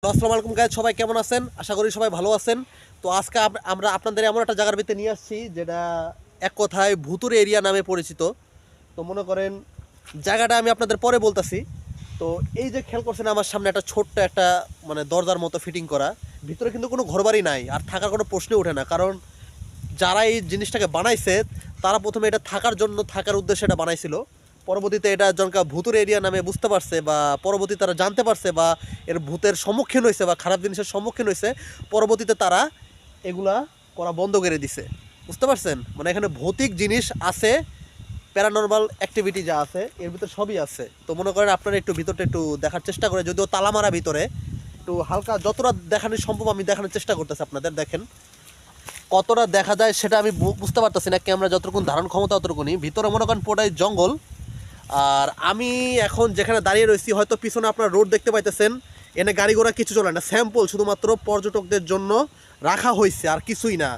আসসালামু আলাইকুম গাইস, সবাই কেমন আছেন? আশা করি সবাই ভালো আছেন। তো আজকে আমরা আপনাদের এমন একটা জায়গার ভিতরে নিয়ে আসছি যেটা এক কথায় ভুতুরে এরিয়া নামে পরিচিত। তো মনে করেন জায়গাটা আমি আপনাদের পরে বলতাছি। তো এই যে খেয়াল করছেন আমার সামনে একটা ছোট্ট একটা মানে দরজার মতো ফিটিং করা, ভিতরে কিন্তু কোনো ঘরবাড়ি নাই আর থাকার কোনো প্রশ্নই ওঠে না। কারণ যারা এই জিনিসটাকে বানাইছে তারা প্রথমে এটা থাকার জন্য থাকার উদ্দেশ্যে এটা বানাইছিল। পরবর্তীতে এটা জনকা ভূতুর এরিয়া নামে বুঝতে পারছে বা পরবর্তীতে তারা জানতে পারছে বা এর ভূতের সম্মুখীন হয়েছে বা খারাপ জিনিসের সম্মুখীন হয়েছে। পরবর্তীতে তারা এগুলা করা বন্ধ করে দিছে। বুঝতে পারছেন? মানে এখানে ভৌতিক জিনিস আছে, প্যারানর্মাল অ্যাক্টিভিটি যা আছে এর ভিতরে সবই আছে। তো মনে করেন আপনারা একটু ভিতরটা একটু দেখার চেষ্টা করে, যদিও তালা মারা ভিতরে, একটু হালকা যতটা দেখানো সম্ভব আমি দেখানোর চেষ্টা করতেছি আপনাদের। দেখেন কতটা দেখা যায় সেটা আমি বুঝতে পারতেছি না, ক্যামেরা যতটুকু ধারণ ক্ষমতা অতটুকুনি। ভিতরে মনে করেন পুরোটাই জঙ্গল। আর আমি এখন যেখানে দাঁড়িয়ে রয়েছি, হয়তো পিছনে আপনারা রোড দেখতে পাইতেছেন, এনে গাড়ি ঘোড়া কিছু চলে না, স্যাম্পল শুধুমাত্র পর্যটকদের জন্য রাখা হয়েছে আর কিছুই না।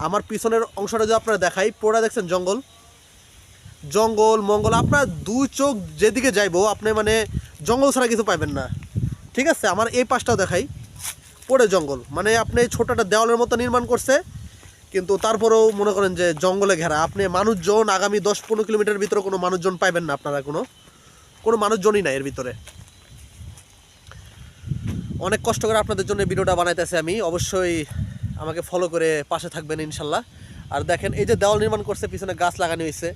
আমার পিছনের অংশটা যদি আপনারা দেখাই, পুরোটা দেখছেন জঙ্গল জঙ্গল মঙ্গল। আপনার দুই চোখ যেদিকে যাইবো আপনি মানে জঙ্গল ছাড়া কিছু পাইবেন না। ঠিক আছে, আমার এই পাশটাও দেখাই, পড়ে জঙ্গল। মানে আপনি ছোট একটা দেওয়ালের মতো নির্মাণ করছে, কিন্তু তারপরেও মনে করেন যে জঙ্গলে ঘেরা। আপনি মানুষজন আগামী 10-15 কিলোমিটার ভিতরে কোনো মানুষজন পাইবেন না আপনারা, কোনো মানুষজনই নাই এর ভিতরে। অনেক কষ্ট করে আপনাদের জন্য ভিডিওটা বানাইতেছি আমি, অবশ্যই আমাকে ফলো করে পাশে থাকবেন ইনশাল্লাহ। আর দেখেন এই যে দেওয়াল নির্মাণ করছে, পিছনে গাছ লাগানো হয়েছে,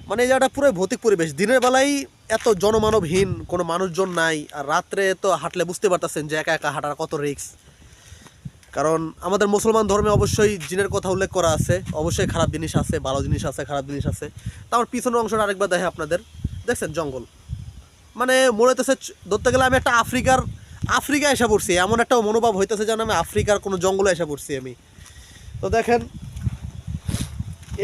মানে এই জায়গাটা পুরো ভৌতিক পরিবেশ। দিনের বেলায় এত জনমানবহীন, কোনো মানুষজন নাই, আর রাত্রে তো হাঁটলে বুঝতে পারতেছেন যে একা একা হাঁটার কত রিস্ক। কারণ আমাদের মুসলমান ধর্মে অবশ্যই জিনের কথা উল্লেখ করা আছে, অবশ্যই খারাপ জিনিস আছে, ভালো জিনিস আছে, খারাপ জিনিস আছে। তারপর পিছনের অংশটা আরেকবার দেখে আপনাদের, দেখছেন জঙ্গল। মানে মনে হইতেছে ধরতে গেলে আমি একটা আফ্রিকা এসে পড়ছি, এমন একটা মনোভাব হইতেছে যেন আমি আফ্রিকার কোনো জঙ্গলে এসে পড়ছি আমি। তো দেখেন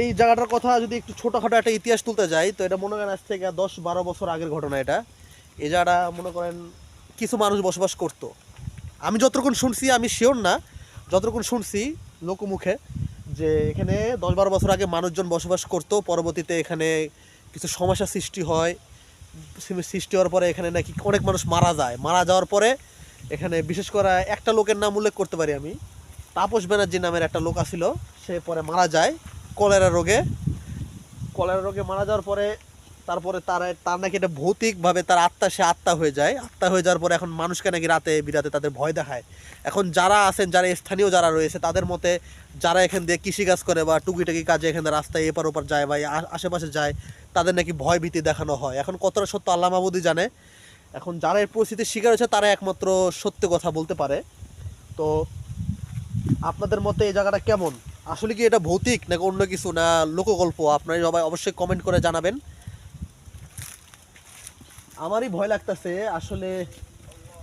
এই জায়গাটার কথা যদি একটু ছোটোখাটো একটা ইতিহাস তুলতে যাই, তো এটা মনে করেন আজ থেকে 10-12 বছর আগের ঘটনা এটা। এই জায়গাটা মনে করেন কিছু মানুষ বসবাস করতো। আমি যতটুকু শুনছি, আমি শিওর না, যতটুকু শুনছি লোকমুখে, যে এখানে 10-12 বছর আগে মানুষজন বসবাস করতো। পরবর্তীতে এখানে কিছু সমস্যা সৃষ্টি হয়, সৃষ্টি হওয়ার পরে এখানে নাকি অনেক মানুষ মারা যায়। মারা যাওয়ার পরে এখানে বিশেষ করে একটা লোকের নাম উল্লেখ করতে পারি আমি, তাপস ব্যানার্জি নামের একটা লোক আছিল, সে পরে মারা যায় কলেরা রোগে। মারা যাওয়ার পরে তারপরে তার নাকি এটা ভৌতিকভাবে তার সে আত্মা হয়ে যায়। আত্মা হয়ে যাওয়ার পরে এখন মানুষকে নাকি রাতে বিরাতে তাদের ভয় দেখায়। এখন যারা আছেন, যারা স্থানীয় যারা রয়েছে, তাদের মতে যারা এখান দিয়ে কৃষিকাজ করে বা টুকিটাকি কাজে এখানে রাস্তায় এপার ওপার যায় বা আশেপাশে যায়, তাদের নাকি ভয় ভীতি দেখানো হয়। এখন কতটা সত্য আল্লাহ মাহবুদই জানে। এখন যারা এই পরিস্থিতির শিকার হয়েছে তারা একমাত্র সত্য কথা বলতে পারে। তো আপনাদের মতে এই জায়গাটা কেমন? আসলে কি এটা ভৌতিক নাকি অন্য কিছু, না লোকগল্প? আপনারা সবাই অবশ্যই কমেন্ট করে জানাবেন। আমারই ভয় লাগতেছে আসলে,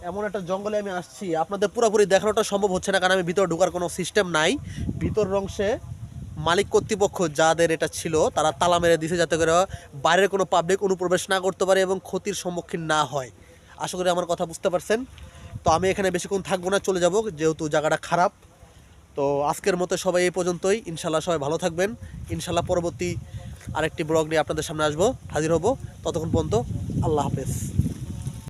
এমন একটা জঙ্গলে আমি আসছি, আপনাদের পুরোপুরি দেখানোটা সম্ভব হচ্ছে না, কারণ আমি ভিতরে ঢোকার কোনো সিস্টেম নাই। ভিতর অংশে মালিক কর্তৃপক্ষ যাদের এটা ছিল, তারা তালা মেরে দিছে যাতে করে বাইরের কোনো পাবলিক অনুপ্রবেশ না করতে পারে এবং ক্ষতির সম্মুখীন না হয়। আশা করি আমার কথা বুঝতে পারছেন। তো আমি এখানে বেশিক্ষণ থাকবো না, চলে যাব, যেহেতু জায়গাটা খারাপ। তো আজকের মতো সবাই এই পর্যন্তই। ইনশাল্লাহ সবাই ভালো থাকবেন। ইনশাল্লাহ পরবর্তী আরেকটি ব্লগ নিয়ে আপনাদের সামনে আসবো, হাজির হব। ততক্ষণ পর্যন্ত আল্লাহ হাফেজ।